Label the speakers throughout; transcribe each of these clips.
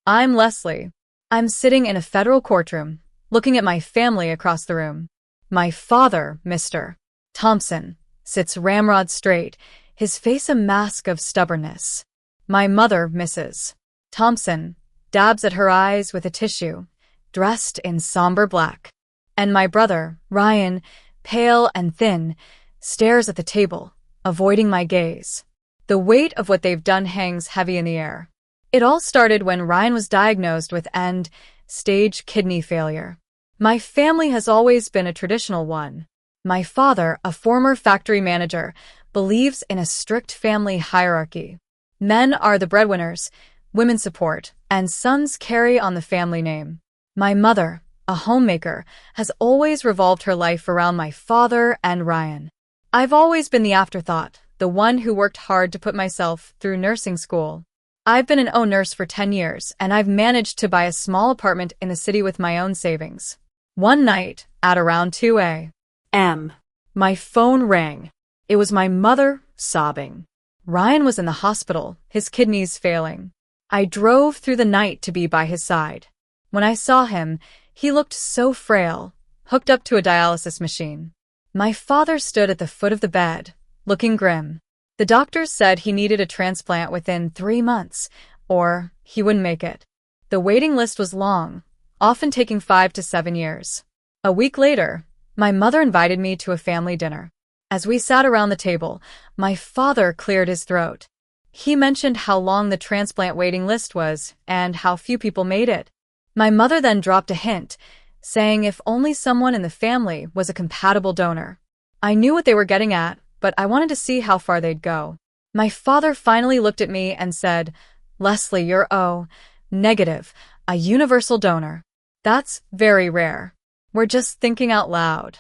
Speaker 1: I'm Leslie. I'm sitting in a federal courtroom, looking at my family across the room. My father, Mr. Thompson, sits ramrod straight, his face a mask of stubbornness. My mother, Mrs. Thompson, dabs at her eyes with a tissue, dressed in somber black. And my brother, Ryan, pale and thin, stares at the table, avoiding my gaze. The weight of what they've done hangs heavy in the air. It all started when Ryan was diagnosed with end-stage kidney failure. My family has always been a traditional one. My father, a former factory manager, believes in a strict family hierarchy. Men are the breadwinners, women support, and sons carry on the family name. My mother, a homemaker, has always revolved her life around my father and Ryan. I've always been the afterthought, the one who worked hard to put myself through nursing school. I've been an OR nurse for 10 years, and I've managed to buy a small apartment in the city with my own savings. One night, at around 2 a.m., my phone rang. It was my mother, sobbing. Ryan was in the hospital, his kidneys failing. I drove through the night to be by his side. When I saw him, he looked so frail, hooked up to a dialysis machine. My father stood at the foot of the bed, looking grim. The doctors said he needed a transplant within 3 months, or he wouldn't make it. The waiting list was long, often taking 5 to 7 years. A week later, my mother invited me to a family dinner. As we sat around the table, my father cleared his throat. He mentioned how long the transplant waiting list was and how few people made it. My mother then dropped a hint, saying if only someone in the family was a compatible donor. I knew what they were getting at, but I wanted to see how far they'd go. My father finally looked at me and said, "Leslie, you're O negative, a universal donor. That's very rare. We're just thinking out loud."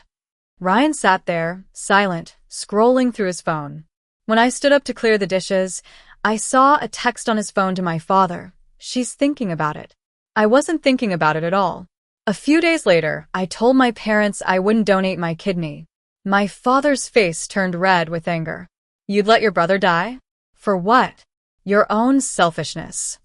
Speaker 1: Ryan sat there, silent, scrolling through his phone. When I stood up to clear the dishes, I saw a text on his phone to my father. "She's thinking about it." I wasn't thinking about it at all. A few days later, I told my parents I wouldn't donate my kidney. My father's face turned red with anger. "You'd let your brother die? For what?" "Your own selfishness."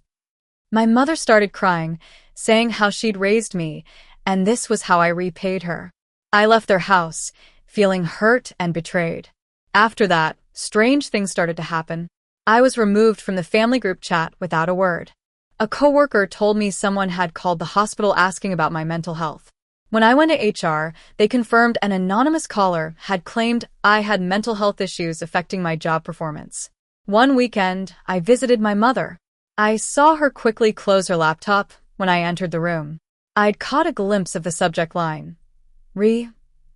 Speaker 1: My mother started crying, saying how she'd raised me, and this was how I repaid her. I left their house, feeling hurt and betrayed. After that, strange things started to happen. I was removed from the family group chat without a word. A coworker told me someone had called the hospital asking about my mental health. When I went to HR, they confirmed an anonymous caller had claimed I had mental health issues affecting my job performance. One weekend, I visited my mother. I saw her quickly close her laptop when I entered the room. I'd caught a glimpse of the subject line.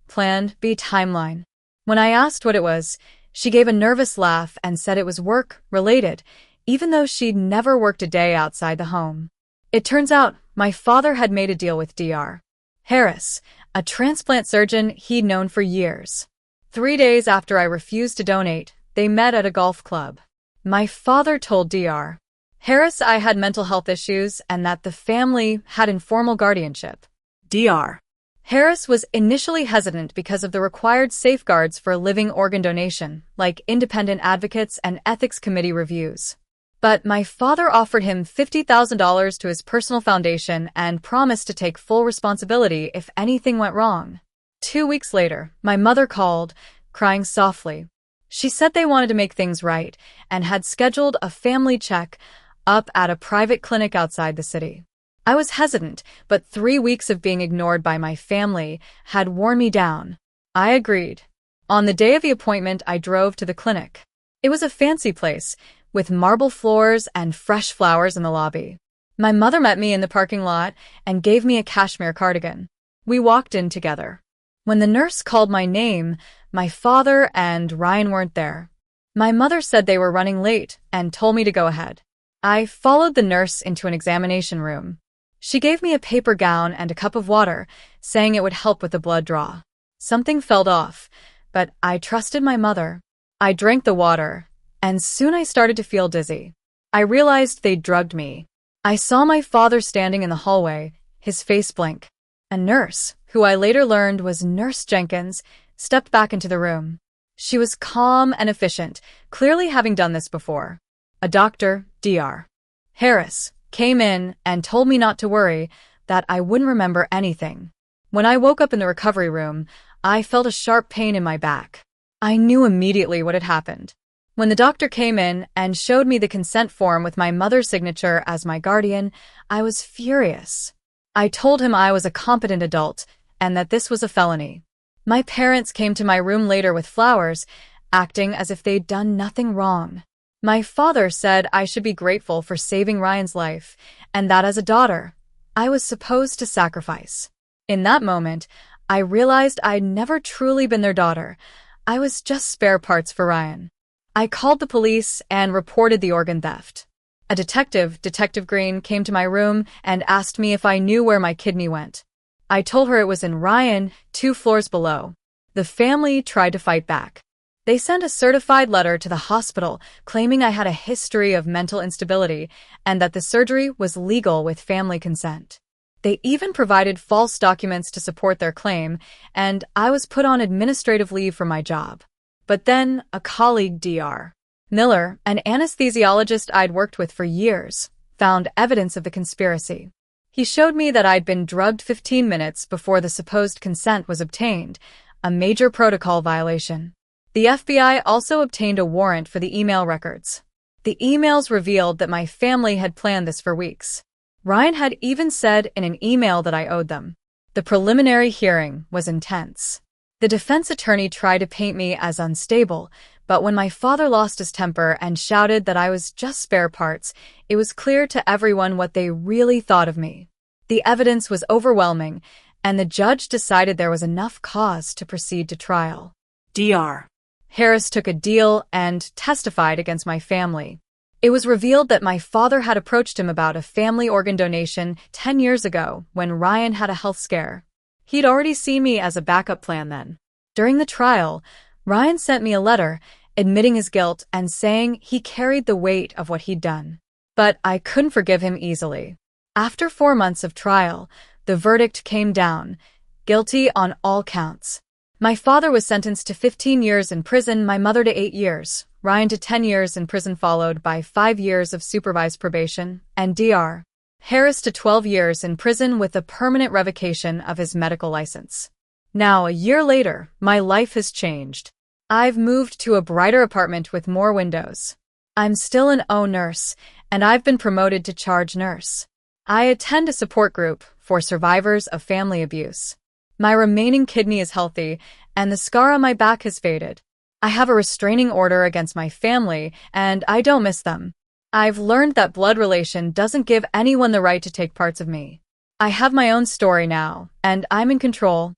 Speaker 1: Planned B timeline. When I asked what it was, she gave a nervous laugh and said it was work-related, even though she'd never worked a day outside the home. It turns out my father had made a deal with Dr. Harris, a transplant surgeon he'd known for years. 3 days after I refused to donate, they met at a golf club. My father told Dr. Harris I had mental health issues and that the family had informal guardianship. Dr. Harris was initially hesitant because of the required safeguards for living organ donation, like independent advocates and ethics committee reviews. But my father offered him $50,000 to his personal foundation and promised to take full responsibility if anything went wrong. 2 weeks later, my mother called, crying softly. She said they wanted to make things right and had scheduled a family check-up at a private clinic outside the city. I was hesitant, but 3 weeks of being ignored by my family had worn me down. I agreed. On the day of the appointment, I drove to the clinic. It was a fancy place, with marble floors and fresh flowers in the lobby. My mother met me in the parking lot and gave me a cashmere cardigan. We walked in together. When the nurse called my name, my father and Ryan weren't there. My mother said they were running late and told me to go ahead. I followed the nurse into an examination room. She gave me a paper gown and a cup of water, saying it would help with the blood draw. Something felt off, but I trusted my mother. I drank the water, and soon I started to feel dizzy. I realized they'd drugged me. I saw my father standing in the hallway, his face blank. A nurse, who I later learned was Nurse Jenkins, stepped back into the room. She was calm and efficient, clearly having done this before. A doctor, Dr. Harris, came in and told me not to worry, that I wouldn't remember anything. When I woke up in the recovery room, I felt a sharp pain in my back. I knew immediately what had happened. When the doctor came in and showed me the consent form with my mother's signature as my guardian, I was furious. I told him I was a competent adult and that this was a felony. My parents came to my room later with flowers, acting as if they'd done nothing wrong. My father said I should be grateful for saving Ryan's life, and that as a daughter, I was supposed to sacrifice. In that moment, I realized I'd never truly been their daughter. I was just spare parts for Ryan. I called the police and reported the organ theft. A detective, Detective Green, came to my room and asked me if I knew where my kidney went. I told her it was in Ryan, 2 floors below. The family tried to fight back. They sent a certified letter to the hospital claiming I had a history of mental instability and that the surgery was legal with family consent. They even provided false documents to support their claim, and I was put on administrative leave from my job. But then a colleague, Dr. Miller, an anesthesiologist I'd worked with for years, found evidence of the conspiracy. He showed me that I'd been drugged 15 minutes before the supposed consent was obtained, a major protocol violation. The FBI also obtained a warrant for the email records. The emails revealed that my family had planned this for weeks. Ryan had even said in an email that I owed them. The preliminary hearing was intense. The defense attorney tried to paint me as unstable, but when my father lost his temper and shouted that I was just spare parts, it was clear to everyone what they really thought of me. The evidence was overwhelming, and the judge decided there was enough cause to proceed to trial. Dr. Harris took a deal and testified against my family. It was revealed that my father had approached him about a family organ donation 10 years ago when Ryan had a health scare. He'd already seen me as a backup plan then. During the trial, Ryan sent me a letter admitting his guilt and saying he carried the weight of what he'd done. But I couldn't forgive him easily. After 4 months of trial, the verdict came down, guilty on all counts. My father was sentenced to 15 years in prison, my mother to 8 years, Ryan to 10 years in prison followed by 5 years of supervised probation, and Dr. Harris to 12 years in prison with a permanent revocation of his medical license. Now, a year later, my life has changed. I've moved to a brighter apartment with more windows. I'm still an O nurse, and I've been promoted to charge nurse. I attend a support group for survivors of family abuse. My remaining kidney is healthy, and the scar on my back has faded. I have a restraining order against my family, and I don't miss them. I've learned that blood relation doesn't give anyone the right to take parts of me. I have my own story now, and I'm in control.